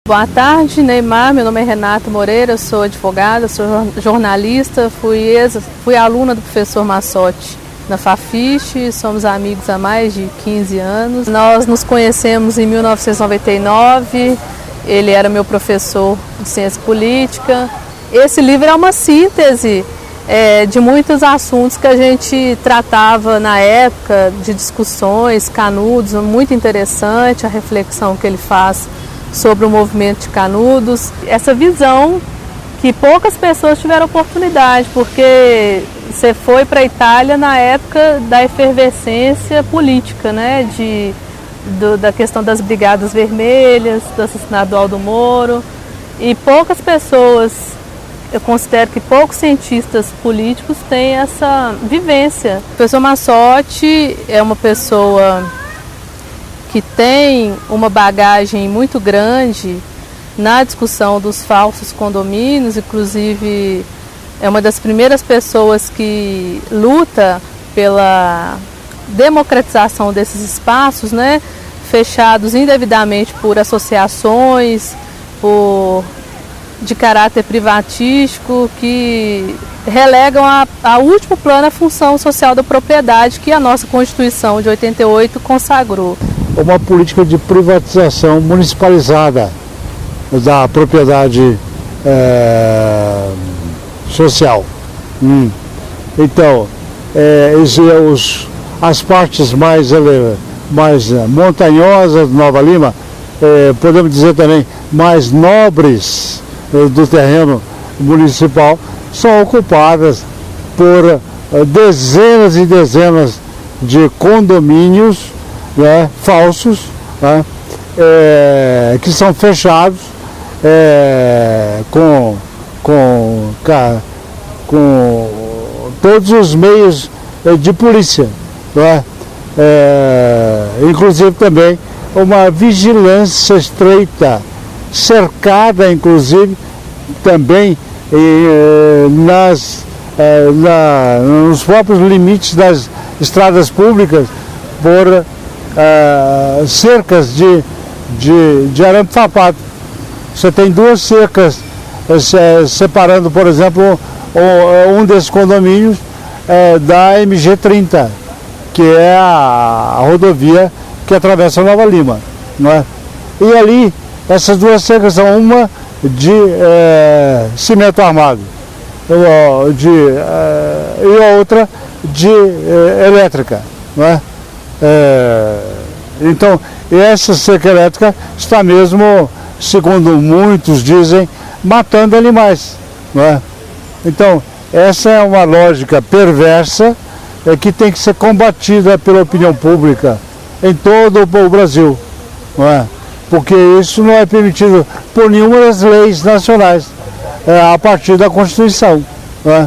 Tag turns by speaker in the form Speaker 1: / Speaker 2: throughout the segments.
Speaker 1: Boa tarde, Neymar. Meu nome é Renata Moreira, sou advogada, sou jornalista, fui aluna do professor Massotti na Fafiche, somos amigos há mais de 15 anos. Nós nos conhecemos em 1999, ele era meu professor de ciência política. Esse livro é uma síntese de muitos assuntos que a gente tratava na época, de discussões, Canudos, muito interessante a reflexão que ele faz sobre o movimento de Canudos. Essa visão que poucas pessoas tiveram oportunidade, porque você foi para a Itália na época da efervescência política, né? Da questão das Brigadas Vermelhas, do assassinato do Aldo Moro, e poucas pessoas, eu considero que poucos cientistas políticos têm essa vivência. O professor Massotti é uma pessoa que tem uma bagagem muito grande na discussão dos falsos condomínios, inclusive é uma das primeiras pessoas que luta pela democratização desses espaços, né, fechados indevidamente por associações, de caráter privatístico, que relegam a último plano a função social da propriedade que a nossa Constituição de 88 consagrou.
Speaker 2: Uma política de privatização municipalizada da propriedade social. Então, as partes mais montanhosas de Nova Lima, podemos dizer também mais nobres do terreno municipal, são ocupadas por dezenas e dezenas de condomínios, né, falsos, né, que são fechados com todos os meios de polícia, né, inclusive também uma vigilância estreita, cercada inclusive também nos próprios limites das estradas públicas por cercas de arame farpado. Você tem duas cercas separando, por exemplo, um desses condomínios da MG30, que é a rodovia que atravessa Nova Lima, não é? E ali, essas duas cercas são uma de cimento armado e a outra de elétrica, não é? Então, essa cerca elétrica está mesmo, segundo muitos dizem, matando animais, não é? Então, essa é uma lógica perversa que tem que ser combatida pela opinião pública em todo o Brasil, não é? Porque isso não é permitido por nenhuma das leis nacionais, a partir da Constituição, não é?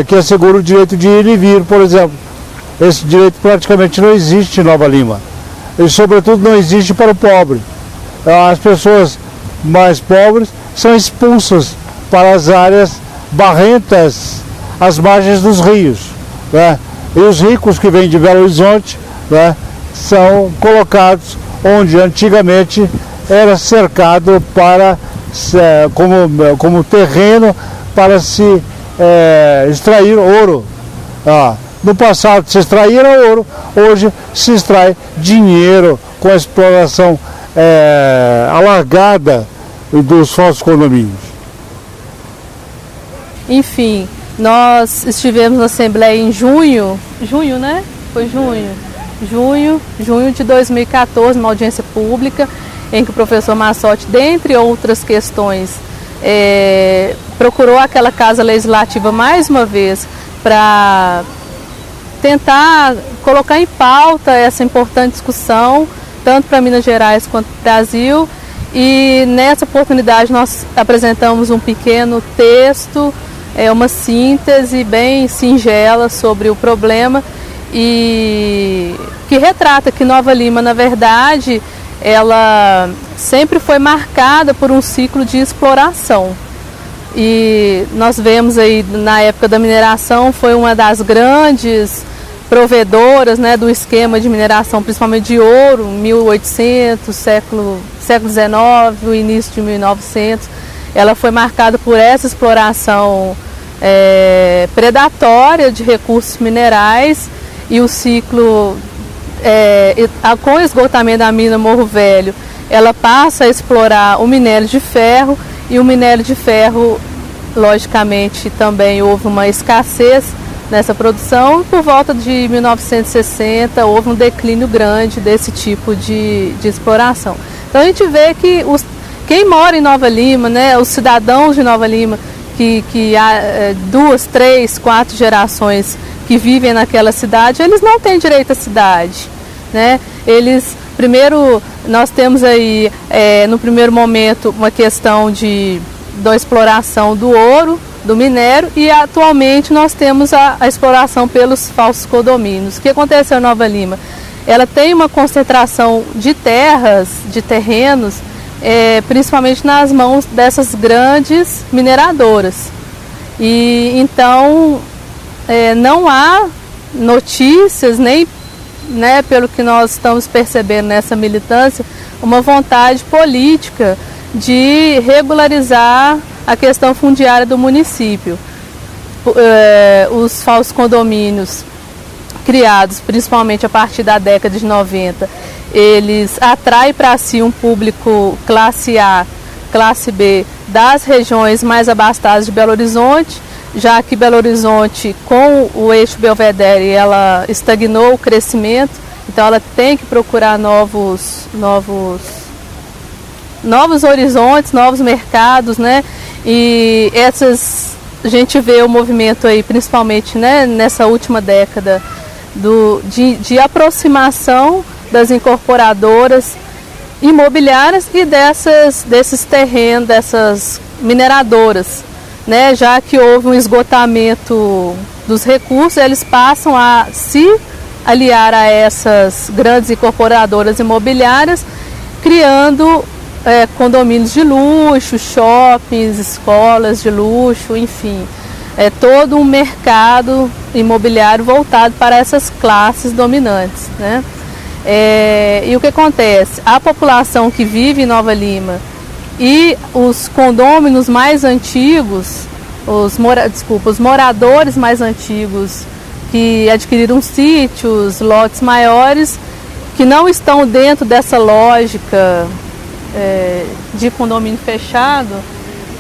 Speaker 2: Que assegura o direito de ir e vir, por exemplo. Esse direito praticamente não existe em Nova Lima. E, sobretudo, não existe para o pobre. As pessoas mais pobres são expulsas para as áreas barrentas, às margens dos rios, né? E os ricos que vêm de Belo Horizonte, né, são colocados onde antigamente era cercado como terreno para se extrair ouro. No passado se extraía ouro, hoje se extrai dinheiro com a exploração alargada dos falsos condomínios.
Speaker 1: Enfim, nós estivemos na Assembleia em junho, né? Foi junho de 2014, uma audiência pública, em que o professor Massotti, dentre outras questões, procurou aquela Casa Legislativa mais uma vez para tentar colocar em pauta essa importante discussão, tanto para Minas Gerais quanto para o Brasil. E nessa oportunidade nós apresentamos um pequeno texto, uma síntese bem singela sobre o problema, e que retrata que Nova Lima, na verdade, ela sempre foi marcada por um ciclo de exploração. E nós vemos aí, na época da mineração, foi uma das grandes provedoras, né, do esquema de mineração, principalmente de ouro, 1800, século XIX, o início de 1900. Ela foi marcada por essa exploração predatória de recursos minerais, e o ciclo, com o esgotamento da mina Morro Velho, ela passa a explorar o minério de ferro, e o minério de ferro, logicamente, também houve uma escassez nessa produção. Por volta de 1960 houve um declínio grande desse tipo de exploração. Então a gente vê que quem mora em Nova Lima, né, os cidadãos de Nova Lima, que há 2, 3, 4 gerações que vivem naquela cidade, eles não têm direito à cidade, né? Primeiro, nós temos aí, no primeiro momento, uma questão da exploração do ouro, do minério, e atualmente nós temos a exploração pelos falsos condomínios. O que aconteceu em Nova Lima? Ela tem uma concentração de terras, de terrenos, principalmente nas mãos dessas grandes mineradoras. E então não há notícias, nem, né, pelo que nós estamos percebendo nessa militância, uma vontade política de regularizar a questão fundiária do município. Os falsos condomínios criados principalmente a partir da década de 90, eles atraem para si um público classe A, classe B, das regiões mais abastadas de Belo Horizonte, já que Belo Horizonte, com o eixo Belvedere, ela estagnou o crescimento, então ela tem que procurar novos horizontes, novos mercados, né? E a gente vê o movimento aí, principalmente, né, nessa última década, de aproximação das incorporadoras imobiliárias e desses terrenos, dessas mineradoras, né? Já que houve um esgotamento dos recursos, eles passam a se aliar a essas grandes incorporadoras imobiliárias, criando condomínios de luxo, shoppings, escolas de luxo, enfim, todo um mercado imobiliário voltado para essas classes dominantes, né? E o que acontece? A população que vive em Nova Lima e os condôminos mais antigos, os moradores mais antigos que adquiriram sítios, lotes maiores, que não estão dentro dessa lógica de condomínio fechado,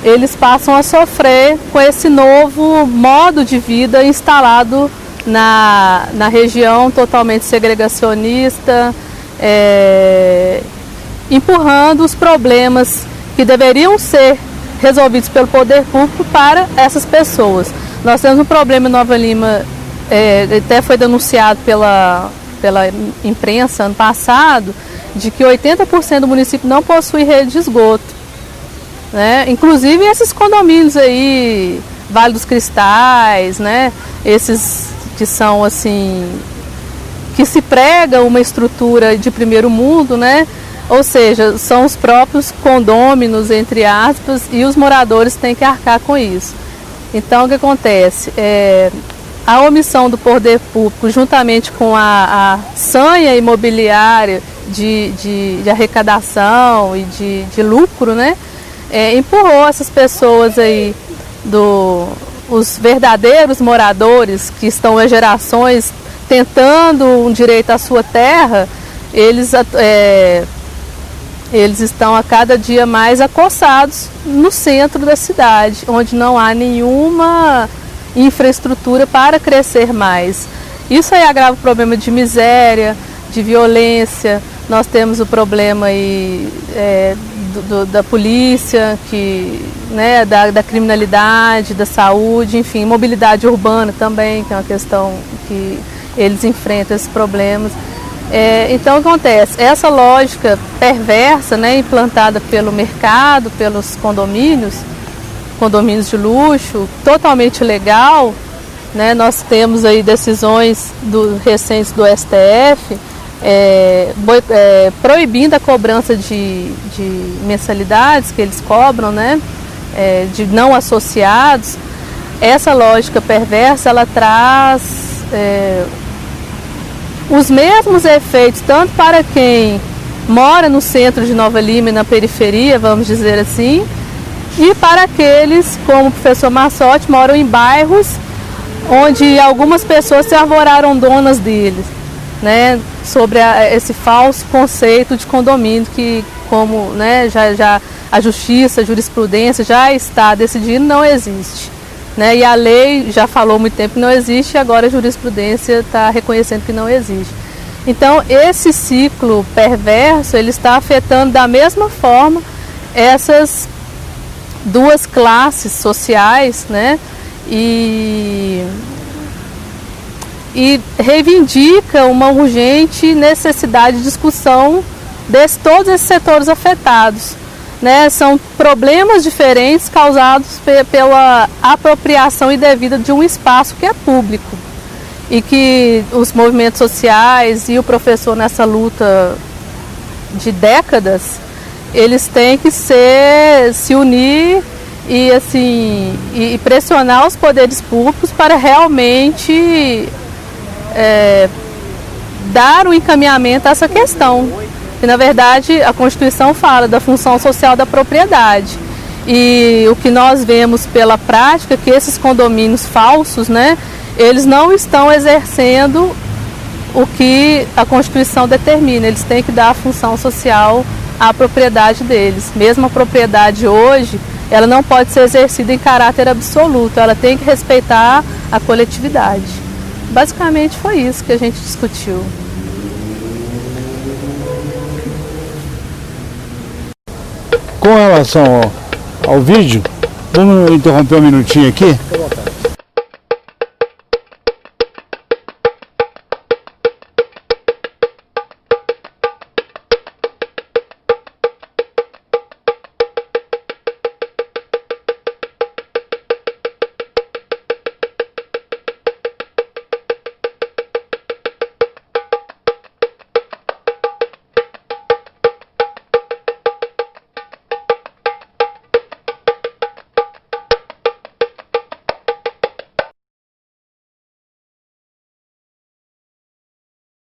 Speaker 1: eles passam a sofrer com esse novo modo de vida instalado na região, totalmente segregacionista, empurrando os problemas que deveriam ser resolvidos pelo poder público para essas pessoas. Nós temos um problema em Nova Lima, até foi denunciado pela imprensa ano passado, de que 80% do município não possui rede de esgoto, né? Inclusive esses condomínios aí, Vale dos Cristais, né? Esses que são assim, que se prega uma estrutura de primeiro mundo, né? Ou seja, são os próprios condôminos, entre aspas, e os moradores têm que arcar com isso. Então o que acontece? A omissão do poder público, juntamente com a sanha imobiliária de arrecadação e de lucro, né, empurrou essas pessoas aí, os verdadeiros moradores que estão há gerações tentando um direito à sua terra, eles estão a cada dia mais acossados no centro da cidade, onde não há nenhuma infraestrutura para crescer mais. Isso aí agrava o problema de miséria, de violência. Nós temos o problema aí, da polícia, né, da criminalidade, da saúde, enfim, mobilidade urbana também, que é uma questão que eles enfrentam esses problemas. Então o que acontece? Essa lógica perversa, né, implantada pelo mercado, pelos condomínios de luxo, totalmente legal, né? Nós temos aí decisões recentes do STF proibindo a cobrança de mensalidades que eles cobram, né? De não associados. Essa lógica perversa, ela traz os mesmos efeitos, tanto para quem mora no centro de Nova Lima e na periferia, vamos dizer assim, e para aqueles, como o professor Massotti, moram em bairros onde algumas pessoas se arvoraram donas deles, né, sobre esse falso conceito de condomínio que, como, né, já a justiça, a jurisprudência já está decidindo, não existe, né, e a lei já falou há muito tempo que não existe, e agora a jurisprudência está reconhecendo que não existe. Então, esse ciclo perverso, ele está afetando da mesma forma essas duas classes sociais, né? E reivindica uma urgente necessidade de discussão de todos esses setores afetados, né? São problemas diferentes causados pela apropriação indevida de um espaço que é público e que os movimentos sociais e o professor nessa luta de décadas, eles têm que se unir e, assim, e pressionar os poderes públicos para realmente dar um encaminhamento a essa questão. E, na verdade, a Constituição fala da função social da propriedade. E o que nós vemos pela prática é que esses condomínios falsos, né, eles não estão exercendo o que a Constituição determina. Eles têm que dar a função social à propriedade deles. Mesmo a propriedade hoje, ela não pode ser exercida em caráter absoluto, ela tem que respeitar a coletividade. Basicamente foi isso que a gente discutiu.
Speaker 2: Com relação ao vídeo, vamos interromper um minutinho aqui.